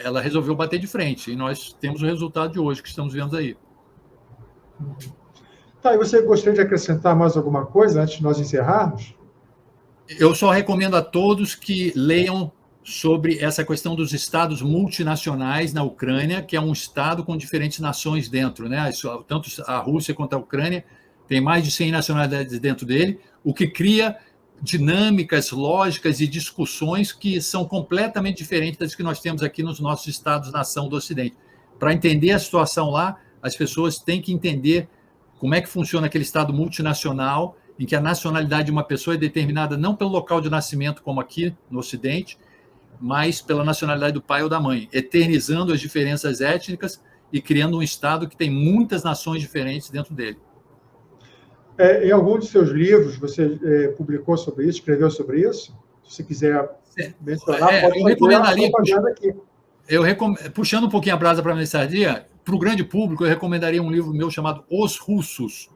S2: ela resolveu bater de frente. E nós temos o resultado de hoje, que estamos vendo aí.
S1: Tá, e você gostaria de acrescentar mais alguma coisa antes de nós encerrarmos?
S2: Eu só recomendo a todos que leiam sobre essa questão dos estados multinacionais na Ucrânia, que é um estado com diferentes nações dentro, né? Tanto a Rússia quanto a Ucrânia tem mais de 100 nacionalidades dentro dele, o que cria dinâmicas, lógicas e discussões que são completamente diferentes das que nós temos aqui nos nossos estados-nação do Ocidente. Para entender a situação lá, as pessoas têm que entender como é que funciona aquele estado multinacional, em que a nacionalidade de uma pessoa é determinada não pelo local de nascimento, como aqui no Ocidente, mas pela nacionalidade do pai ou da mãe, eternizando as diferenças étnicas e criando um estado que tem muitas nações diferentes dentro dele.
S1: Em algum de seus livros, você publicou sobre isso, escreveu sobre isso? Se quiser mencionar, pode
S2: eu recomendaria,
S1: aqui.
S2: Puxando um pouquinho a brasa para a minha sardinha, para o grande público, eu recomendaria um livro meu chamado Os Russos,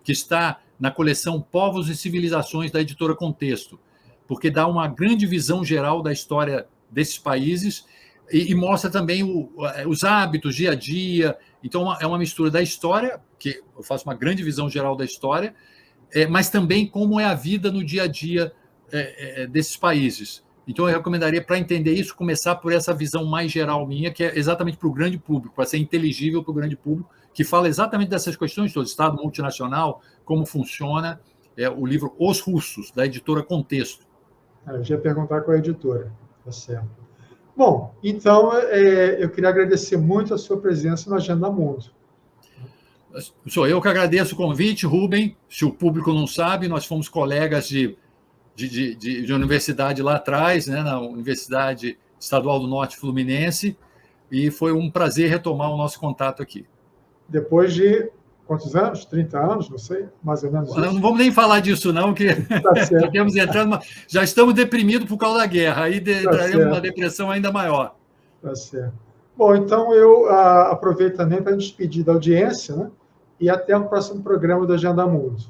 S2: que está na coleção Povos e Civilizações da editora Contexto, porque dá uma grande visão geral da história desses países e mostra também os hábitos, dia a dia. Então, é uma mistura da história, que eu faço uma grande visão geral da história, mas também como é a vida no dia a dia desses países. Então, eu recomendaria, para entender isso, começar por essa visão mais geral minha, que é exatamente para o grande público, para ser inteligível para o grande público, que fala exatamente dessas questões todas, Estado multinacional, como funciona, o livro Os Russos, da editora Contexto.
S1: Eu já ia perguntar qual é a editora, tá certo. Bom, então, eu queria agradecer muito a sua presença no Agenda Mundo.
S2: Sou eu que agradeço o convite, Rubem. Se o público não sabe, nós fomos colegas de universidade lá atrás, né, na Universidade Estadual do Norte Fluminense, e foi um prazer retomar o nosso contato aqui.
S1: Depois de quantos anos? 30 anos? Não sei, mais ou menos isso.
S2: Não vamos nem falar disso, não, que estamos entrando, já estamos deprimidos por causa da guerra, aí entraremos numa depressão ainda maior.
S1: Tá certo. Bom, então eu aproveito também para despedir da audiência, né, e até o próximo programa do Agenda Mundo.